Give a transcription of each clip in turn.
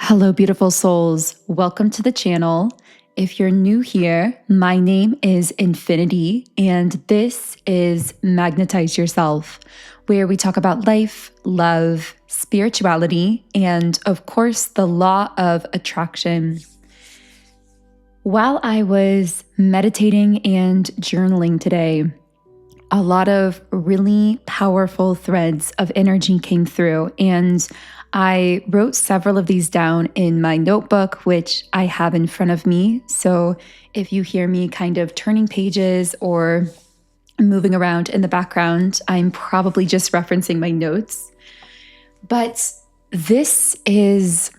Hello, beautiful souls. Welcome to the channel. If you're new here, my name is Infinity, and this is Magnetize Yourself, where we talk about life, love, spirituality, and of course, the law of attraction. While I was meditating and journaling today, a lot of really powerful threads of energy came through, and I wrote several of these down in my notebook, which I have in front of me. So if you hear me kind of turning pages or moving around in the background, I'm probably just referencing my notes. But this is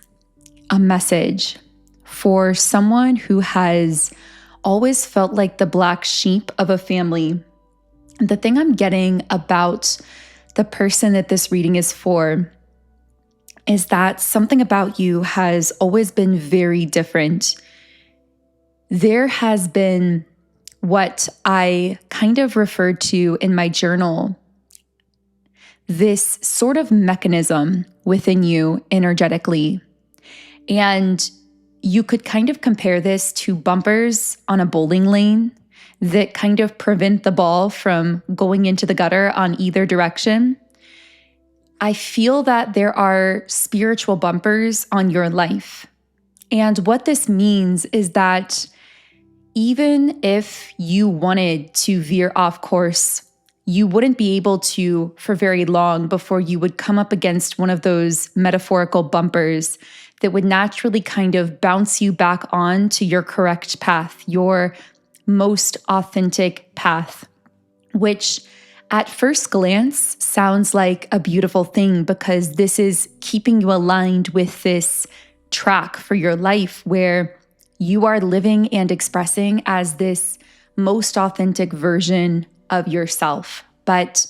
a message for someone who has always felt like the black sheep of a family. The thing I'm getting about the person that this reading is for is that something about you has always been very different. There has been what I kind of referred to in my journal, this sort of mechanism within you energetically. And you could kind of compare this to bumpers on a bowling lane that kind of prevent the ball from going into the gutter on either direction. I feel that there are spiritual bumpers on your life. And what this means is that even if you wanted to veer off course, you wouldn't be able to for very long before you would come up against one of those metaphorical bumpers that would naturally kind of bounce you back on to your correct path, your most authentic path, which at first glance sounds like a beautiful thing because this is keeping you aligned with this track for your life where you are living and expressing as this most authentic version of yourself. But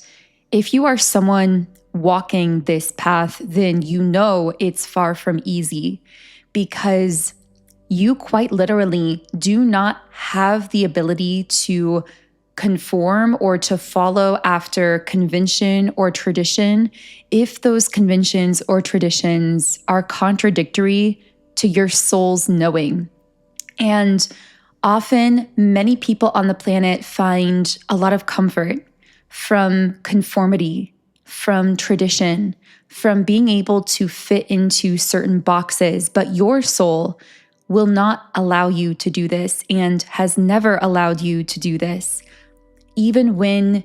if you are someone walking this path, then you know it's far from easy because you quite literally do not have the ability to conform or to follow after convention or tradition if those conventions or traditions are contradictory to your soul's knowing. And often, many people on the planet find a lot of comfort from conformity, from tradition, from being able to fit into certain boxes, but your soul will not allow you to do this and has never allowed you to do this. Even when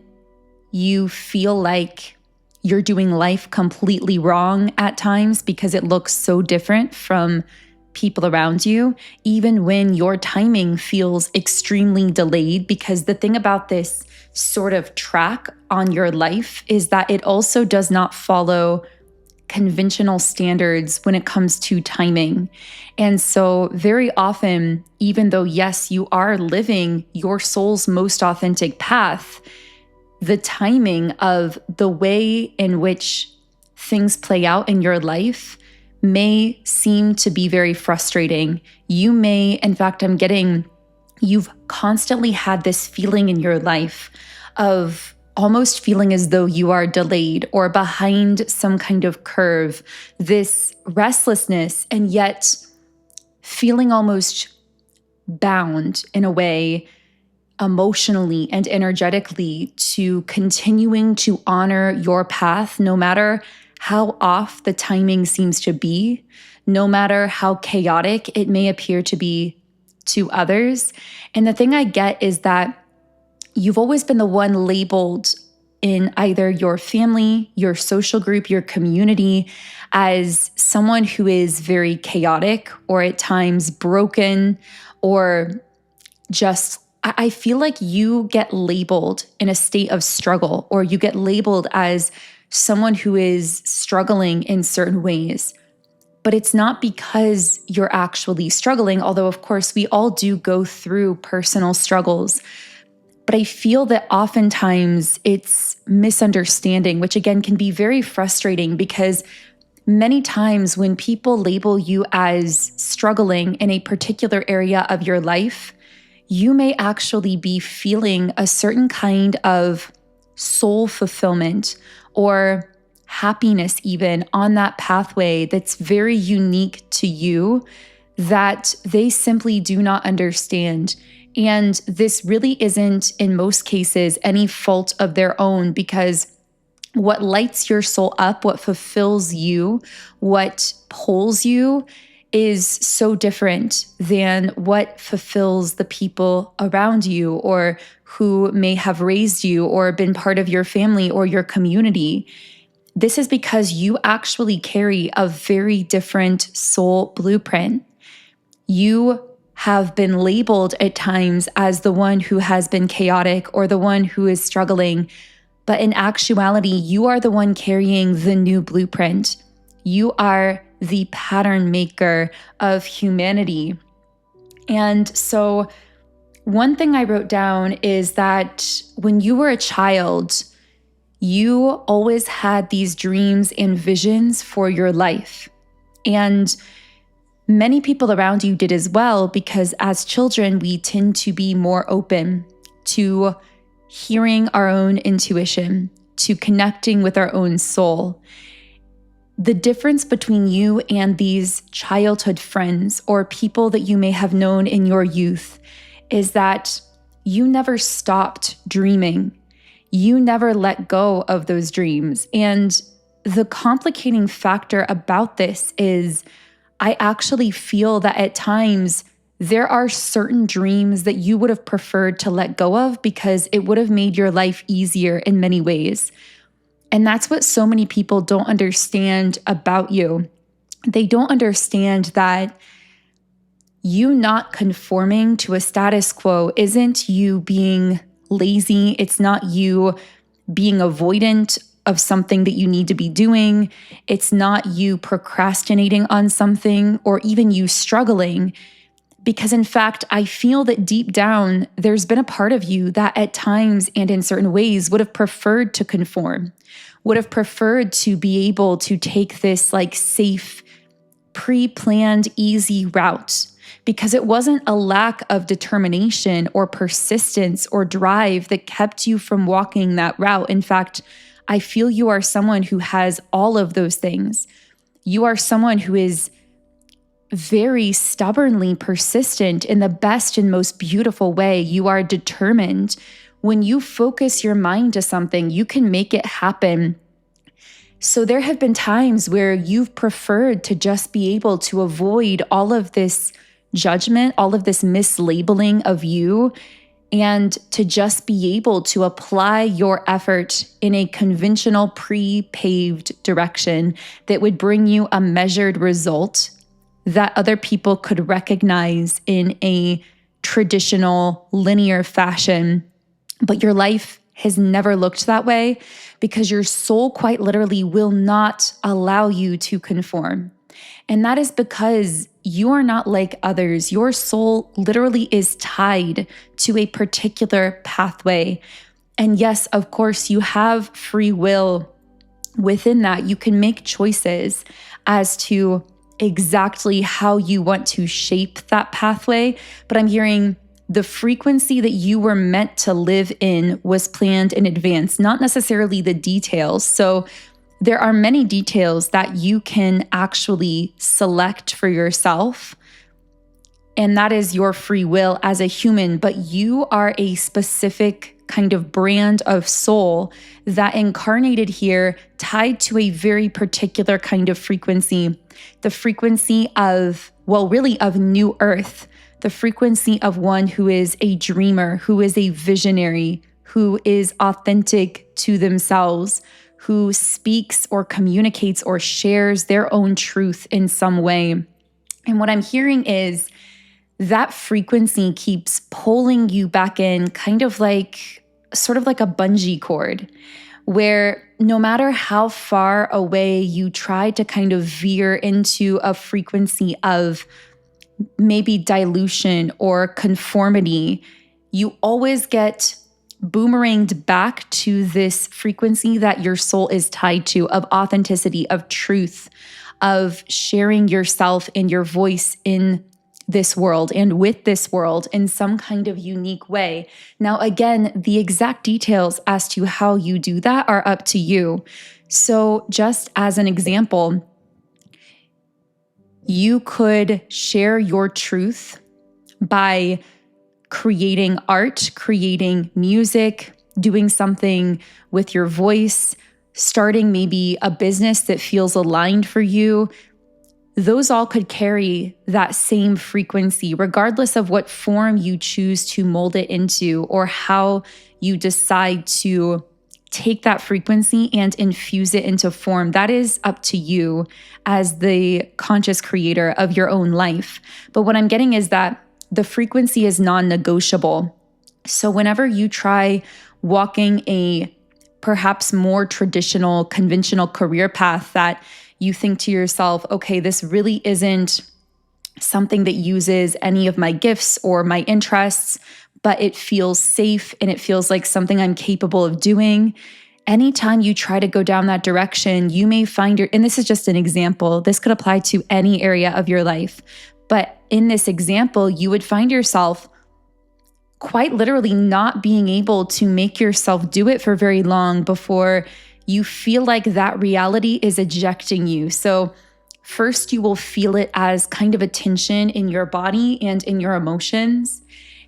you feel like you're doing life completely wrong at times because it looks so different from people around you, even when your timing feels extremely delayed, because the thing about this sort of track on your life is that it also does not follow conventional standards when it comes to timing. And so very often, even though, yes, you are living your soul's most authentic path, the timing of the way in which things play out in your life may seem to be very frustrating. You may, in fact, you've constantly had this feeling in your life of almost feeling as though you are delayed or behind some kind of curve, this restlessness, and yet feeling almost bound in a way, emotionally and energetically, to continuing to honor your path, no matter how off the timing seems to be, no matter how chaotic it may appear to be to others. And the thing I get is that you've always been the one labeled in either your family, your social group, your community as someone who is very chaotic or at times broken, or just, I feel like you get labeled in a state of struggle, or you get labeled as someone who is struggling in certain ways. But it's not because you're actually struggling, although of course we all do go through personal struggles. But I feel that oftentimes it's misunderstanding, which again can be very frustrating because many times when people label you as struggling in a particular area of your life, you may actually be feeling a certain kind of soul fulfillment or happiness even on that pathway that's very unique to you that they simply do not understand. And this really isn't, in most cases, any fault of their own, because what lights your soul up, what fulfills you, what pulls you is so different than what fulfills the people around you or who may have raised you or been part of your family or your community. This is because you actually carry a very different soul blueprint. You have been labeled at times as the one who has been chaotic or the one who is struggling. But in actuality, you are the one carrying the new blueprint. You are the pattern maker of humanity. And so one thing I wrote down is that when you were a child, you always had these dreams and visions for your life. And many people around you did as well, because as children, we tend to be more open to hearing our own intuition, to connecting with our own soul. The difference between you and these childhood friends or people that you may have known in your youth is that you never stopped dreaming. You never let go of those dreams. And the complicating factor about this is I actually feel that at times there are certain dreams that you would have preferred to let go of because it would have made your life easier in many ways. And that's what so many people don't understand about you. They don't understand that you not conforming to a status quo isn't you being lazy. It's not you being avoidant of something that you need to be doing. It's not you procrastinating on something or even you struggling. Because in fact, I feel that deep down, there's been a part of you that at times and in certain ways would have preferred to conform, would have preferred to be able to take this like safe, pre-planned, easy route, because it wasn't a lack of determination or persistence or drive that kept you from walking that route. In fact, I feel you are someone who has all of those things. You are someone who is very stubbornly persistent in the best and most beautiful way. You are determined. When you focus your mind to something, you can make it happen. So there have been times where you've preferred to just be able to avoid all of this judgment, all of this mislabeling of you, and to just be able to apply your effort in a conventional pre-paved direction that would bring you a measured result that other people could recognize in a traditional linear fashion. But your life has never looked that way because your soul quite literally will not allow you to conform. And that is because you are not like others. Your soul literally is tied to a particular pathway. And yes, of course, you have free will within that. You can make choices as to exactly how you want to shape that pathway. But I'm hearing the frequency that you were meant to live in was planned in advance, not necessarily the details. So there are many details that you can actually select for yourself, and that is your free will as a human, but you are a specific kind of brand of soul that incarnated here, tied to a very particular kind of frequency, the frequency of, well, really of new earth, the frequency of one who is a dreamer, who is a visionary, who is authentic to themselves, who speaks or communicates or shares their own truth in some way. And what I'm hearing is that frequency keeps pulling you back in, kind of like, sort of like a bungee cord, where no matter how far away you try to kind of veer into a frequency of maybe dilution or conformity, you always get boomeranged back to this frequency that your soul is tied to, of authenticity, of truth, of sharing yourself and your voice in this world and with this world in some kind of unique way. Now, again, the exact details as to how you do that are up to you. So just as an example, you could share your truth by creating art, creating music, doing something with your voice, starting maybe a business that feels aligned for you. Those all could carry that same frequency, regardless of what form you choose to mold it into or how you decide to take that frequency and infuse it into form. That is up to you as the conscious creator of your own life. But what I'm getting is that the frequency is non-negotiable. So whenever you try walking a perhaps more traditional, conventional career path that you think to yourself, okay, this really isn't something that uses any of my gifts or my interests, but it feels safe and it feels like something I'm capable of doing. Anytime you try to go down that direction, you may find and this is just an example, this could apply to any area of your life. But in this example, you would find yourself quite literally not being able to make yourself do it for very long before you feel like that reality is ejecting you. So first, you will feel it as kind of a tension in your body and in your emotions.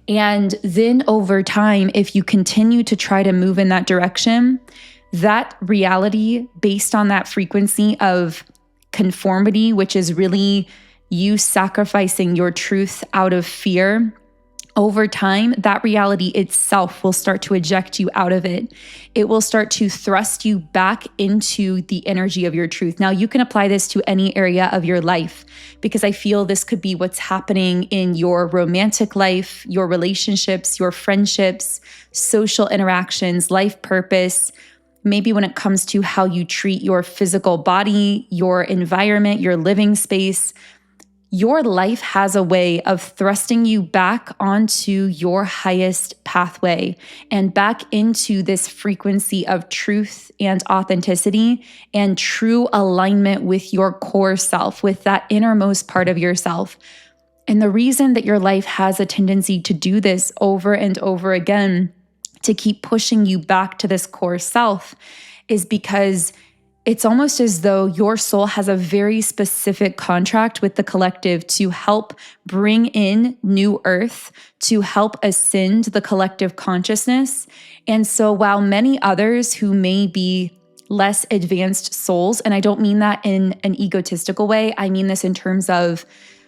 And then over time, if you continue to try to move in that direction, that reality based on that frequency of conformity, which is really you sacrificing your truth out of fear, over time, that reality itself will start to eject you out of it. It will start to thrust you back into the energy of your truth. Now, you can apply this to any area of your life because I feel this could be what's happening in your romantic life, your relationships, your friendships, social interactions, life purpose. Maybe when it comes to how you treat your physical body, your environment, your living space. Your life has a way of thrusting you back onto your highest pathway and back into this frequency of truth and authenticity and true alignment with your core self, with that innermost part of yourself. And the reason that your life has a tendency to do this over and over again, to keep pushing you back to this core self, is because it's almost as though your soul has a very specific contract with the collective to help bring in new earth, to help ascend the collective consciousness. And so while many others who may be less advanced souls, and I don't mean that in an egotistical way, I mean this in terms of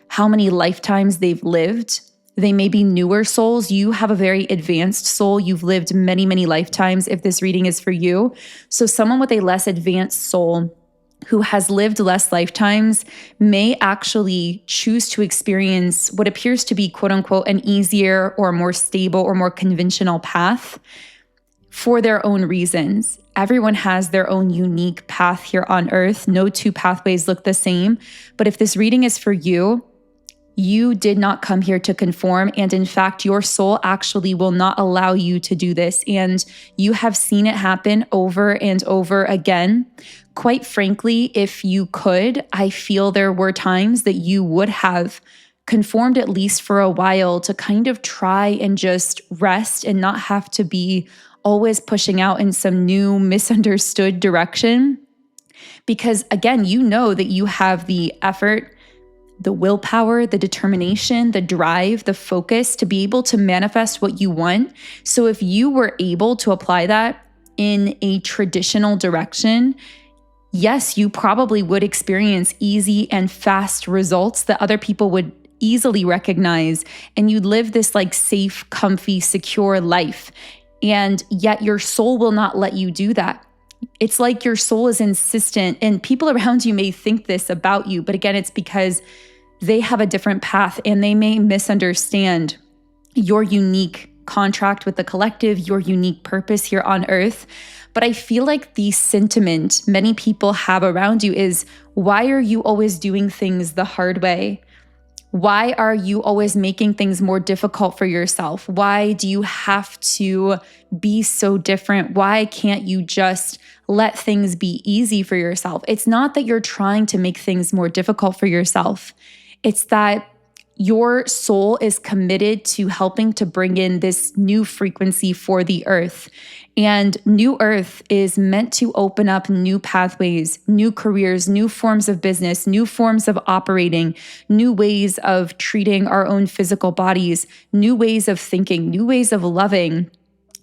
how many lifetimes they've lived. They may be newer souls. You have a very advanced soul. You've lived many, many lifetimes if this reading is for you. So someone with a less advanced soul who has lived less lifetimes may actually choose to experience what appears to be, quote unquote, an easier or more stable or more conventional path for their own reasons. Everyone has their own unique path here on earth. No two pathways look the same. But if this reading is for you, you did not come here to conform. And in fact, your soul actually will not allow you to do this. And you have seen it happen over and over again. Quite frankly, if you could, I feel there were times that you would have conformed at least for a while to kind of try and just rest and not have to be always pushing out in some new misunderstood direction. Because again, you know that you have the effort, the willpower, the determination, the drive, the focus to be able to manifest what you want. So if you were able to apply that in a traditional direction, yes, you probably would experience easy and fast results that other people would easily recognize. And you'd live this like safe, comfy, secure life. And yet your soul will not let you do that. It's like your soul is insistent, and people around you may think this about you, but again, it's because they have a different path and they may misunderstand your unique contract with the collective, your unique purpose here on earth. But I feel like the sentiment many people have around you is, why are you always doing things the hard way? Why are you always making things more difficult for yourself? Why do you have to be so different? Why can't you just let things be easy for yourself? It's not that you're trying to make things more difficult for yourself. It's that your soul is committed to helping to bring in this new frequency for the earth. And new earth is meant to open up new pathways, new careers, new forms of business, new forms of operating, new ways of treating our own physical bodies, new ways of thinking, new ways of loving.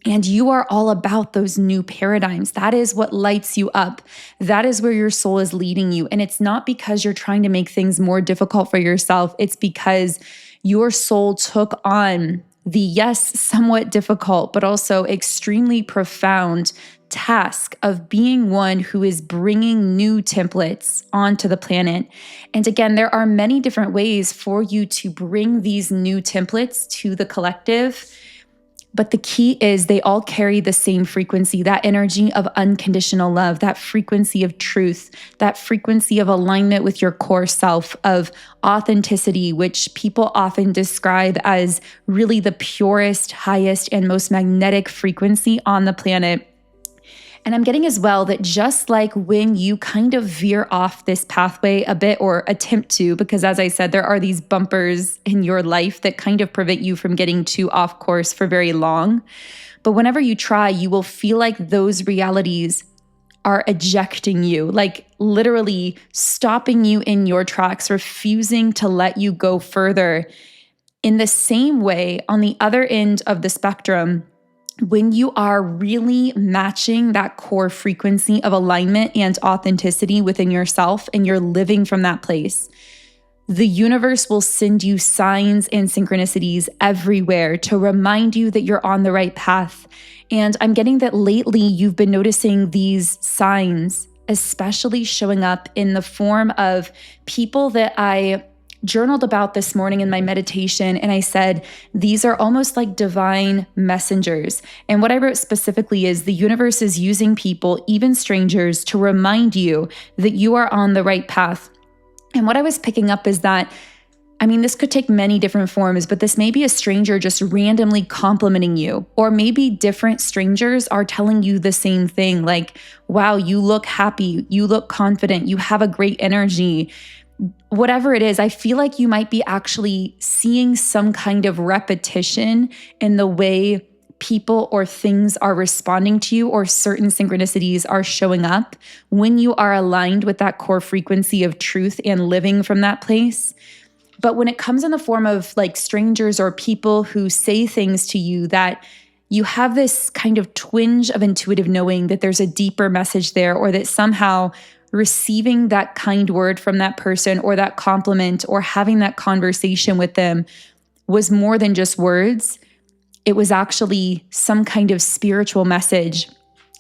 And you are all about those new paradigms. That is what lights you up. That is where your soul is leading you. And it's not because you're trying to make things more difficult for yourself. It's because your soul took on the, yes, somewhat difficult, but also extremely profound task of being one who is bringing new templates onto the planet. And again, there are many different ways for you to bring these new templates to the collective. But the key is they all carry the same frequency, that energy of unconditional love, that frequency of truth, that frequency of alignment with your core self, of authenticity, which people often describe as really the purest, highest, and most magnetic frequency on the planet. And I'm getting as well that just like when you kind of veer off this pathway a bit or attempt to, because as I said, there are these bumpers in your life that kind of prevent you from getting too off course for very long. But whenever you try, you will feel like those realities are ejecting you, like literally stopping you in your tracks, refusing to let you go further. In the same way, on the other end of the spectrum, when you are really matching that core frequency of alignment and authenticity within yourself and you're living from that place, the universe will send you signs and synchronicities everywhere to remind you that you're on the right path. And I'm getting that lately you've been noticing these signs, especially showing up in the form of people that I journaled about this morning in my meditation, and I said, these are almost like divine messengers. And what I wrote specifically is the universe is using people, even strangers, to remind you that you are on the right path. And what I was picking up is that, I mean, this could take many different forms, but this may be a stranger just randomly complimenting you, or maybe different strangers are telling you the same thing, like, wow, you look happy, you look confident, you have a great energy. Whatever it is, I feel like you might be actually seeing some kind of repetition in the way people or things are responding to you, or certain synchronicities are showing up when you are aligned with that core frequency of truth and living from that place. But when it comes in the form of like strangers or people who say things to you that you have this kind of twinge of intuitive knowing that there's a deeper message there, or that somehow receiving that kind word from that person or that compliment or having that conversation with them was more than just words. It was actually some kind of spiritual message.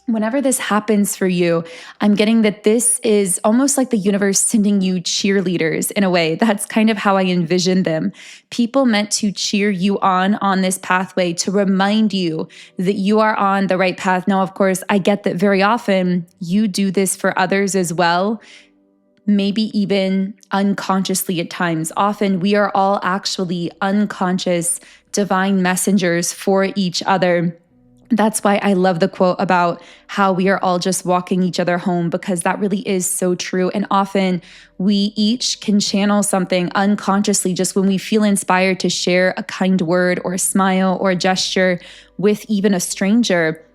Whenever this happens for you, I'm getting that this is almost like the universe sending you cheerleaders in a way. That's kind of how I envision them. People meant to cheer you on this pathway, to remind you that you are on the right path. Now, of course, I get that very often you do this for others as well, maybe even unconsciously at times. Often we are all actually unconscious divine messengers for each other. That's why I love the quote about how we are all just walking each other home, because that really is so true. And often we each can channel something unconsciously just when we feel inspired to share a kind word or a smile or a gesture with even a stranger.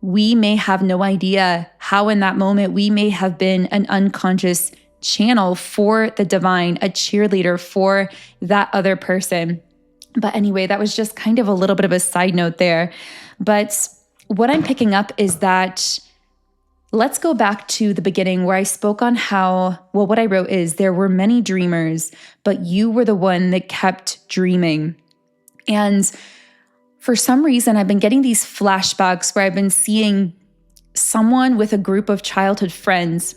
We may have no idea how in that moment we may have been an unconscious channel for the divine, a cheerleader for that other person. But anyway, that was just kind of a little bit of a side note there. But what I'm picking up is that let's go back to the beginning where I spoke on how, well, what I wrote is there were many dreamers, but you were the one that kept dreaming. And for some reason, I've been getting these flashbacks where I've been seeing someone with a group of childhood friends,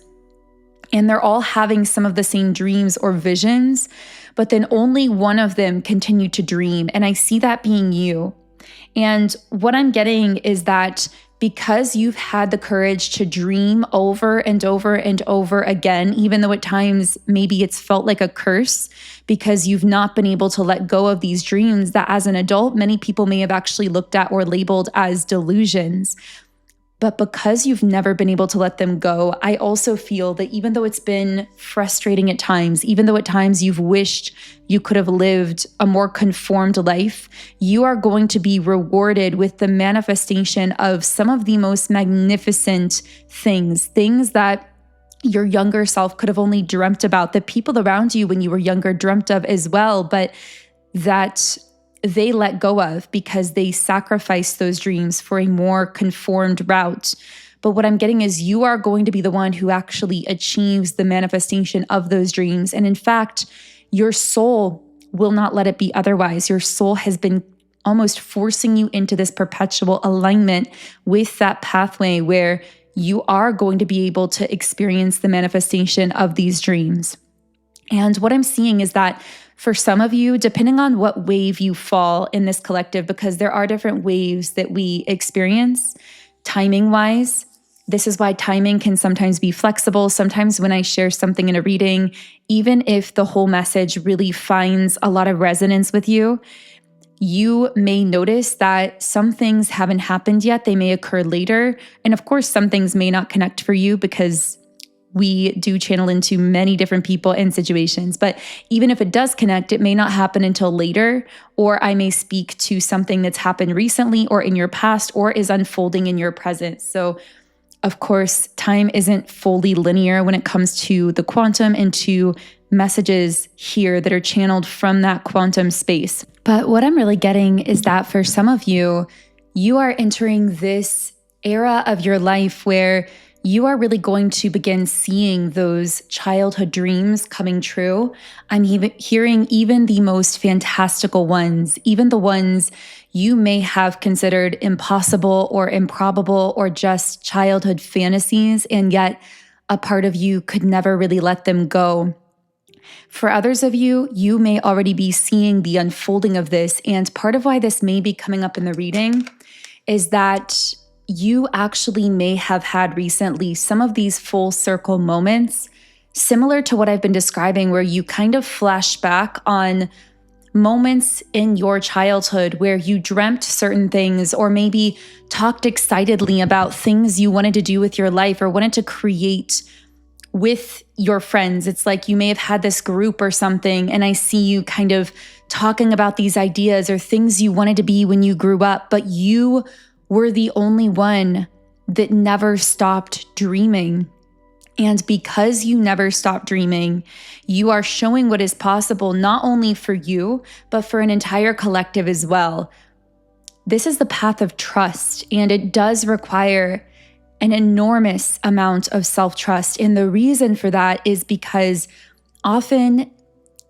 and they're all having some of the same dreams or visions, but then only one of them continued to dream. And I see that being you. And what I'm getting is that because you've had the courage to dream over and over and over again, even though at times maybe it's felt like a curse because you've not been able to let go of these dreams that as an adult, many people may have actually looked at or labeled as delusions. But because you've never been able to let them go, I also feel that even though it's been frustrating at times, even though at times you've wished you could have lived a more conformed life, you are going to be rewarded with the manifestation of some of the most magnificent things that your younger self could have only dreamt about, that people around you when you were younger dreamt of as well, but that they let go of because they sacrificed those dreams for a more conformed route. But what I'm getting is you are going to be the one who actually achieves the manifestation of those dreams. And in fact, your soul will not let it be otherwise. Your soul has been almost forcing you into this perpetual alignment with that pathway where you are going to be able to experience the manifestation of these dreams. And what I'm seeing is that for some of you, depending on what wave you fall in this collective, because there are different waves that we experience timing-wise. This is why timing can sometimes be flexible. Sometimes when I share something in a reading, even if the whole message really finds a lot of resonance with you, you may notice that some things haven't happened yet. They may occur later. And of course, some things may not connect for you because we do channel into many different people and situations. But even if it does connect, it may not happen until later, or I may speak to something that's happened recently or in your past or is unfolding in your present. So of course, time isn't fully linear when it comes to the quantum and to messages here that are channeled from that quantum space. But what I'm really getting is that for some of you, you are entering this era of your life where you are really going to begin seeing those childhood dreams coming true. I'm hearing even the most fantastical ones, even the ones you may have considered impossible or improbable or just childhood fantasies, and yet a part of you could never really let them go. For others of you, you may already be seeing the unfolding of this, and part of why this may be coming up in the reading is that you actually may have had recently some of these full circle moments, similar to what I've been describing, where you kind of flash back on moments in your childhood where you dreamt certain things or maybe talked excitedly about things you wanted to do with your life or wanted to create with your friends. It's like you may have had this group or something, and I see you kind of talking about these ideas or things you wanted to be when you grew up, but you were the only one that never stopped dreaming. And because you never stopped dreaming, you are showing what is possible, not only for you, but for an entire collective as well. This is the path of trust, and it does require an enormous amount of self-trust. And the reason for that is because often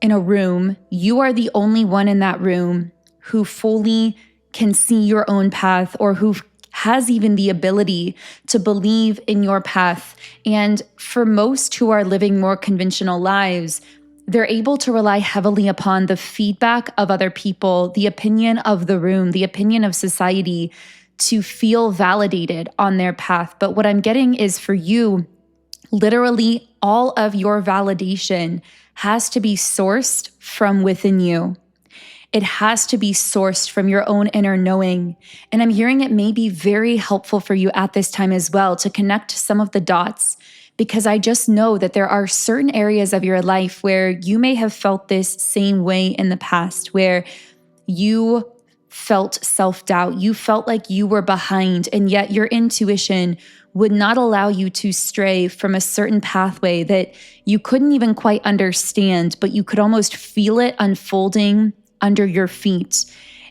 in a room, you are the only one in that room who fully can see your own path, or who has even the ability to believe in your path. And for most who are living more conventional lives, they're able to rely heavily upon the feedback of other people, the opinion of the room, the opinion of society to feel validated on their path. But what I'm getting is for you, literally all of your validation has to be sourced from within you. It has to be sourced from your own inner knowing. And I'm hearing it may be very helpful for you at this time as well to connect some of the dots, because I just know that there are certain areas of your life where you may have felt this same way in the past, where you felt self-doubt, you felt like you were behind, and yet your intuition would not allow you to stray from a certain pathway that you couldn't even quite understand, but you could almost feel it unfolding under your feet.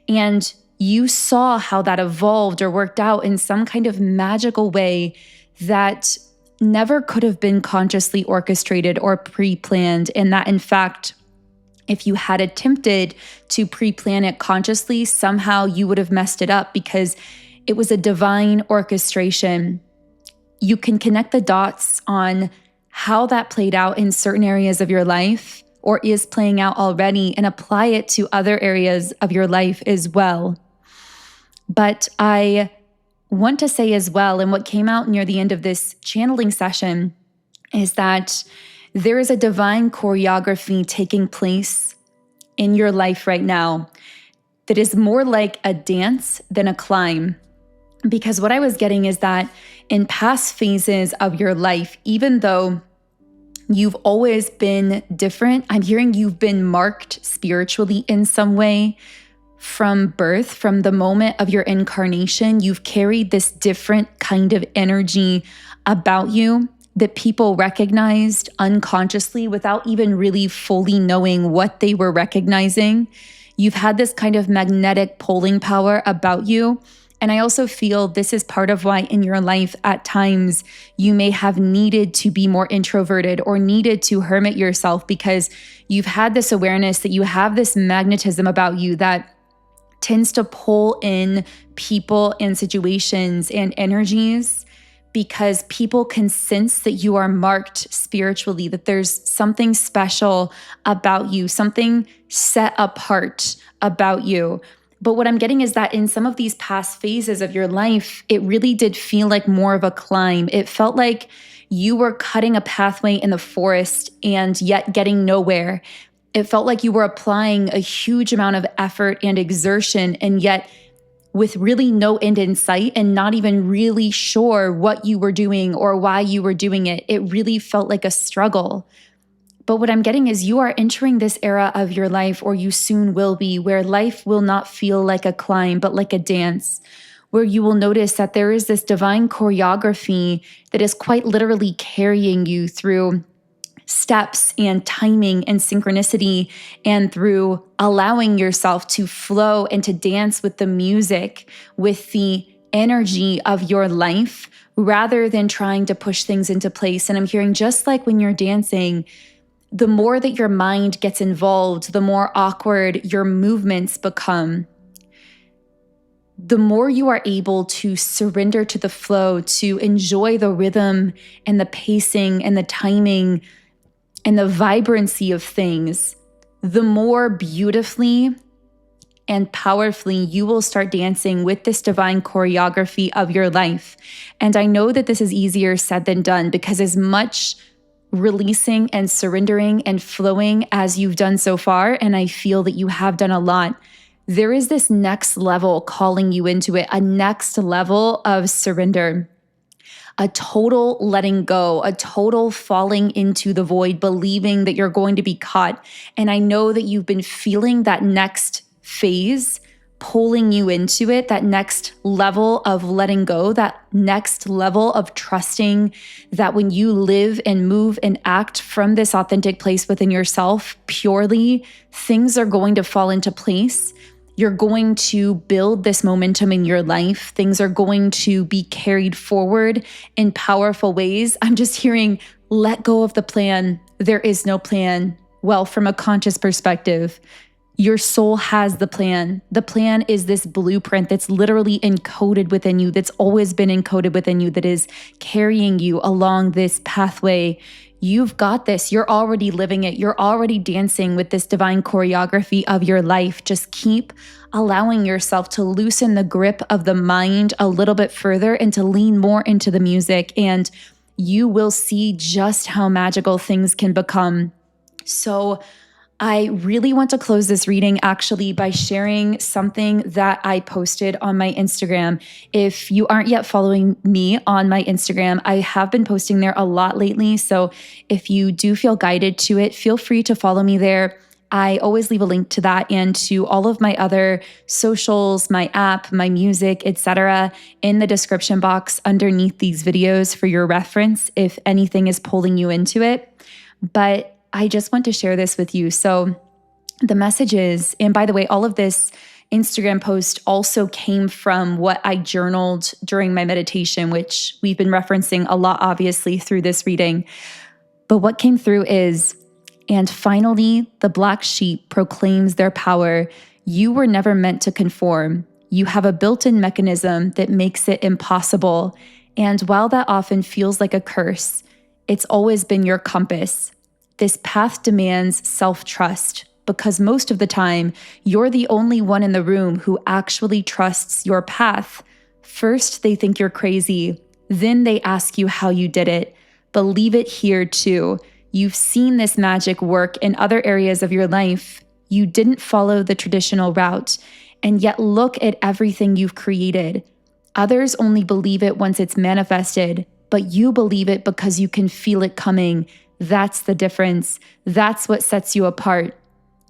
And you saw how that evolved or worked out in some kind of magical way that never could have been consciously orchestrated or pre-planned. And that, in fact, if you had attempted to pre-plan it consciously, somehow you would have messed it up because it was a divine orchestration. You can connect the dots on how that played out in certain areas of your life, or is playing out already, and apply it to other areas of your life as well. But I want to say as well, and what came out near the end of this channeling session, is that there is a divine choreography taking place in your life right now that is more like a dance than a climb. Because what I was getting is that in past phases of your life, even though you've always been different, I'm hearing you've been marked spiritually in some way from birth, from the moment of your incarnation. You've carried this different kind of energy about you that people recognized unconsciously without even really fully knowing what they were recognizing. You've had this kind of magnetic pulling power about you. And I also feel this is part of why in your life at times you may have needed to be more introverted or needed to hermit yourself, because you've had this awareness that you have this magnetism about you that tends to pull in people and situations and energies, because people can sense that you are marked spiritually, that there's something special about you, something set apart about you. But what I'm getting is that in some of these past phases of your life, it really did feel like more of a climb. It felt like you were cutting a pathway in the forest and yet getting nowhere. It felt like you were applying a huge amount of effort and exertion, and yet with really no end in sight and not even really sure what you were doing or why you were doing it. It really felt like a struggle. But what I'm getting is you are entering this era of your life, or you soon will be, where life will not feel like a climb, but like a dance, where you will notice that there is this divine choreography that is quite literally carrying you through steps and timing and synchronicity, and through allowing yourself to flow and to dance with the music, with the energy of your life, rather than trying to push things into place. And I'm hearing, just like when you're dancing, the more that your mind gets involved, the more awkward your movements become. The more you are able to surrender to the flow, to enjoy the rhythm and the pacing and the timing and the vibrancy of things, the more beautifully and powerfully you will start dancing with this divine choreography of your life. And I know that this is easier said than done, because as much releasing and surrendering and flowing as you've done so far, and I feel that you have done a lot, there is this next level calling you into it, a next level of surrender, a total letting go, a total falling into the void, believing that you're going to be caught. And I know that you've been feeling that next phase pulling you into it, that next level of letting go, that next level of trusting that when you live and move and act from this authentic place within yourself purely, things are going to fall into place. You're going to build this momentum in your life. Things are going to be carried forward in powerful ways. I'm just hearing, let go of the plan. There is no plan. Well, from a conscious perspective, your soul has the plan. The plan is this blueprint that's literally encoded within you, that's always been encoded within you, that is carrying you along this pathway. You've got this. You're already living it. You're already dancing with this divine choreography of your life. Just keep allowing yourself to loosen the grip of the mind a little bit further and to lean more into the music, and you will see just how magical things can become. So I really want to close this reading actually by sharing something that I posted on my Instagram. If you aren't yet following me on my Instagram, I have been posting there a lot lately. So if you do feel guided to it, feel free to follow me there. I always leave a link to that and to all of my other socials, my app, my music, etc. in the description box underneath these videos for your reference if anything is pulling you into it. But I just want to share this with you. So the message is, and by the way, all of this Instagram post also came from what I journaled during my meditation, which we've been referencing a lot, obviously, through this reading. But what came through is, and finally, the black sheep proclaims their power. You were never meant to conform. You have a built-in mechanism that makes it impossible. And while that often feels like a curse, it's always been your compass. This path demands self-trust, because most of the time, you're the only one in the room who actually trusts your path. First, they think you're crazy. Then they ask you how you did it. Believe it here too. You've seen this magic work in other areas of your life. You didn't follow the traditional route, and yet look at everything you've created. Others only believe it once it's manifested, but you believe it because you can feel it coming. That's the difference. That's what sets you apart.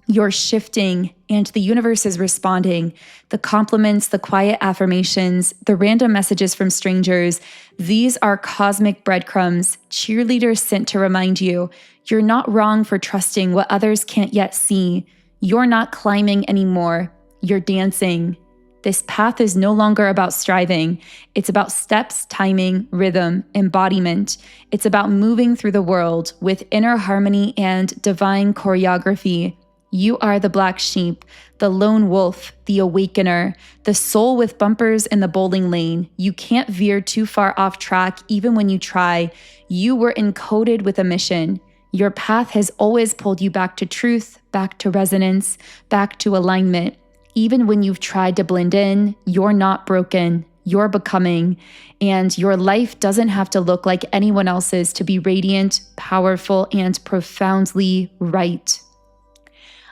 You're shifting and the universe is responding. The compliments, the quiet affirmations, the random messages from strangers, these are cosmic breadcrumbs, cheerleaders sent to remind you you're not wrong for trusting what others can't yet see. You're not climbing anymore. You're dancing. This path is no longer about striving. It's about steps, timing, rhythm, embodiment. It's about moving through the world with inner harmony and divine choreography. You are the black sheep, the lone wolf, the awakener, the soul with bumpers in the bowling lane. You can't veer too far off track even when you try. You were encoded with a mission. Your path has always pulled you back to truth, back to resonance, back to alignment. Even when you've tried to blend in, you're not broken. You're becoming, and your life doesn't have to look like anyone else's to be radiant, powerful, and profoundly right.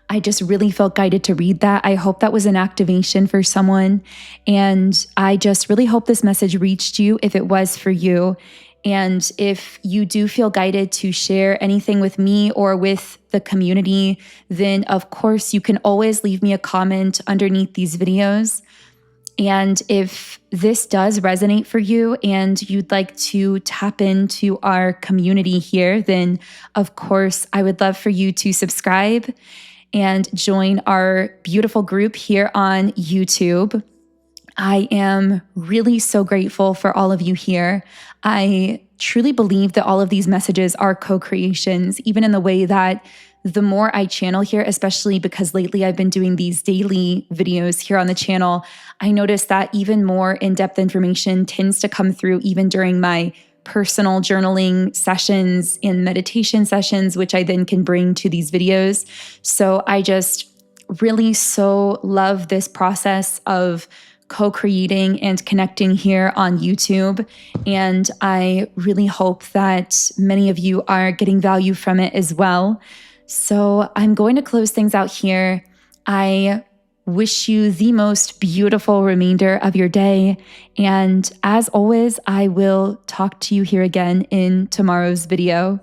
I just really felt guided to read that. I hope that was an activation for someone. And I just really hope this message reached you if it was for you. And if you do feel guided to share anything with me or with the community, then of course you can always leave me a comment underneath these videos. And if this does resonate for you and you'd like to tap into our community here, then of course I would love for you to subscribe and join our beautiful group here on YouTube. I am really so grateful for all of you here. I truly believe that all of these messages are co-creations, even in the way that the more I channel here, especially because lately I've been doing these daily videos here on the channel, I notice that even more in-depth information tends to come through even during my personal journaling sessions and meditation sessions, which I then can bring to these videos. So I just really so love this process of co-creating and connecting here on YouTube. And I really hope that many of you are getting value from it as well. So I'm going to close things out here. I wish you the most beautiful remainder of your day. And as always, I will talk to you here again in tomorrow's video.